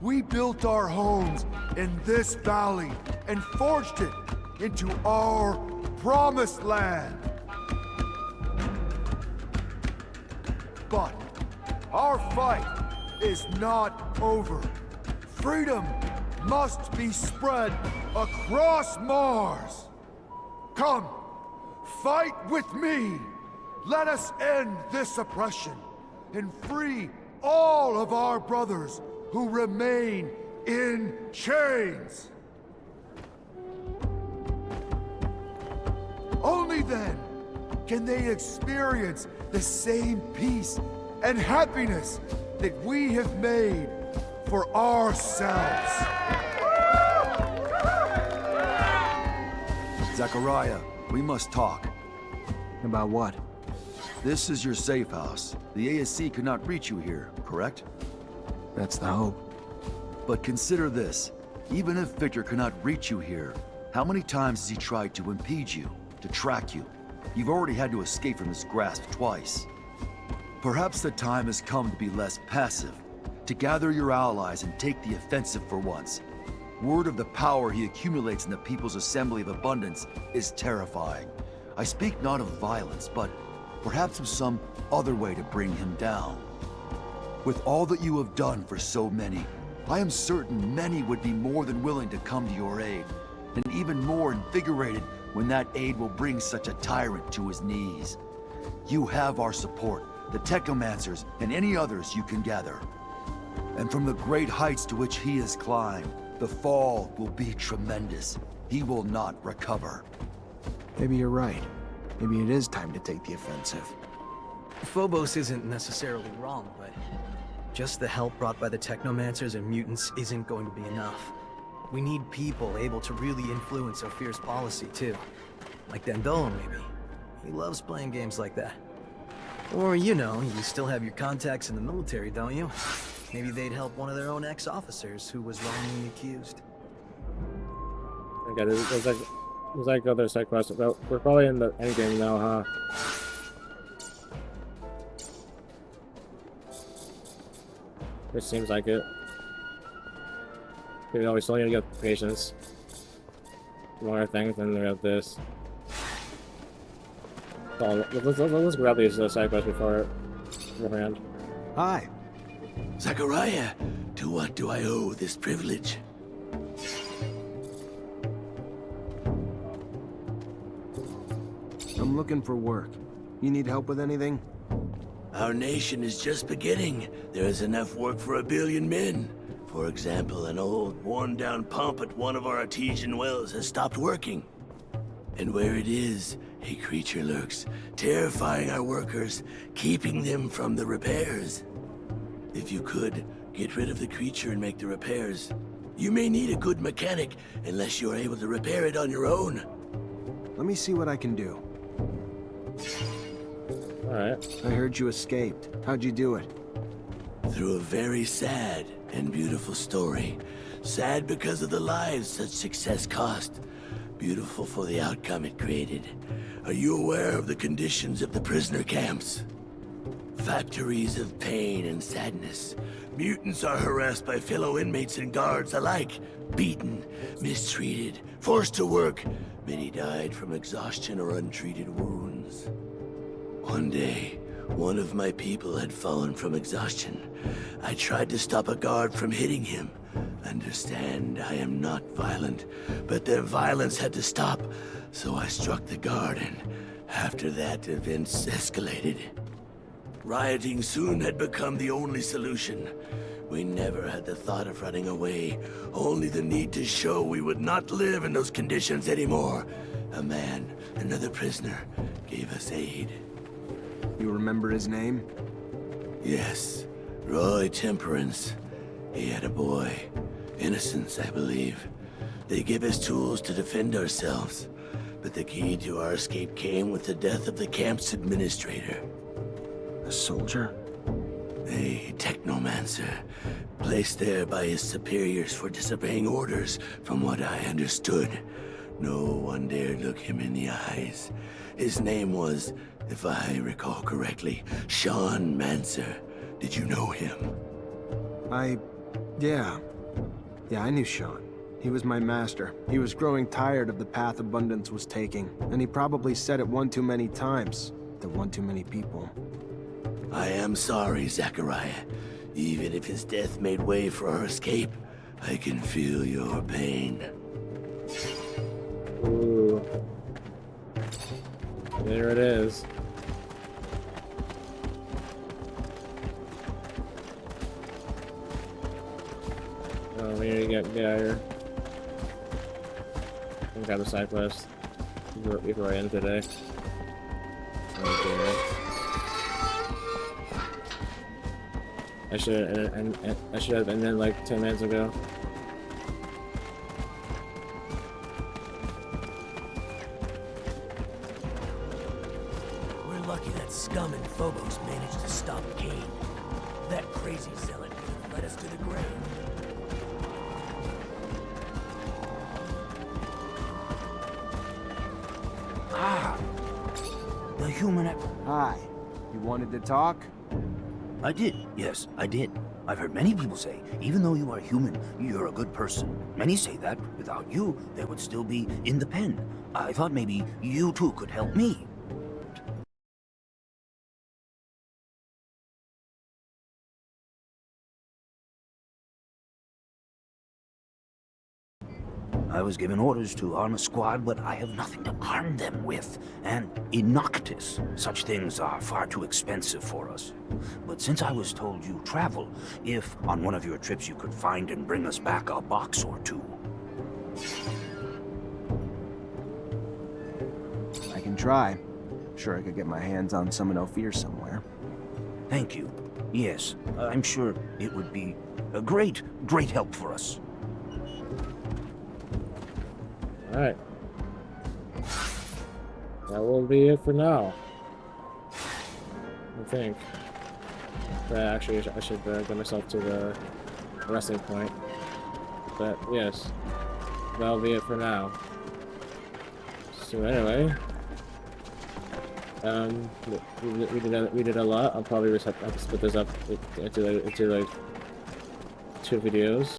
We built our homes in this valley and forged it into our promised land. But our fight is not over. Freedom must be spread across Mars. Come, fight with me. Let us end this oppression and free all of our brothers who remain in chains. Only then can they experience the same peace and happiness that we have made for ourselves. Zachariah, we must talk. About what? This is your safe house. The ASC could not reach you here, correct? That's the hope. But consider this. Even if Victor cannot reach you here, how many times has he tried to impede you, to track you? You've already had to escape from his grasp twice. Perhaps the time has come to be less passive, to gather your allies and take the offensive for once. Word of the power he accumulates in the People's Assembly of Abundance is terrifying. I speak not of violence, but perhaps of some other way to bring him down. With all that you have done for so many, I am certain many would be more than willing to come to your aid, and even more invigorated when that aid will bring such a tyrant to his knees. You have our support, the Technomancers, and any others you can gather. And from the great heights to which he has climbed, the fall will be tremendous. He will not recover. Maybe you're right. Maybe it is time to take the offensive. Phobos isn't necessarily wrong, but just the help brought by the Technomancers and mutants isn't going to be enough. We need people able to really influence Ophir's policy, too. Like Dandolo, maybe. He loves playing games like that. Or, you know, you still have your contacts in the military, don't you? Maybe they'd help one of their own ex-officers who was wrongly accused. Okay, there's like other side quests. Well, we're probably in the endgame now, huh? It seems like it. You know, we still need to get patience. More things, and we have this. So let's grab these side quests beforehand. Hi. Zachariah, to what do I owe this privilege? I'm looking for work. You need help with anything? Our nation is just beginning. There is enough work for 1 billion men. For example, an old, worn-down pump at one of our artesian wells has stopped working. And where it is, a creature lurks, terrifying our workers, keeping them from the repairs. If you could, get rid of the creature and make the repairs. You may need a good mechanic, unless you're able to repair it on your own. Let me see what I can do. Alright. I heard you escaped. How'd you do it? Through a very sad and beautiful story. Sad because of the lives such success cost. Beautiful for the outcome it created. Are you aware of the conditions of the prisoner camps? factories of pain and sadness. Mutants are harassed by fellow inmates and guards alike. Beaten, mistreated, forced to work. Many died from exhaustion or untreated wounds. One day, one of my people had fallen from exhaustion. I tried to stop a guard from hitting him. Understand, I am not violent, but their violence had to stop, so I struck the guard, and after that, events escalated. Rioting soon had become the only solution. We never had the thought of running away, only the need to show we would not live in those conditions anymore. A man, another prisoner, gave us aid. You remember his name? Yes, Roy Temperance. He had a boy. Innocence, I believe. They gave us tools to defend ourselves, but the key to our escape came with the death of the camp's administrator. A soldier? A Technomancer, placed there by his superiors for disobeying orders, from what I understood. No one dared look him in the eyes. His name was, if I recall correctly, Sean Mancer. Did you know him? Yeah, I knew Sean. He was my master. He was growing tired of the path Abundance was taking, and he probably said it one too many times to one too many people. I am sorry, Zachariah. Even if his death made way for our escape, I can feel your pain. Ooh. There it is. Oh, we need to get out of here. I got the side quest before I end today. Oh dear. I should have ended like 10 minutes ago. We're lucky that scum in Phobos managed to stop Kane. That crazy zealot led us to the grave. The human... Hi. You wanted to talk? I did, yes, I did. I've heard many people say, even though you are human, you're a good person. Many say that without you, they would still be in the pen. I thought maybe you too could help me. I was given orders to arm a squad, but I have nothing to arm them with. And in Noctis, such things are far too expensive for us. But since I was told you travel, if on one of your trips you could find and bring us back a box or two. I can try. Sure I could get my hands on some in Ophir somewhere. Thank you. Yes, I'm sure it would be a great help for us. Alright. That will be it for now. I think. But actually, I should get myself to the resting point. But yes, that'll be it for now. So anyway, we did a lot. I'll probably just have to split this up into like 2 videos.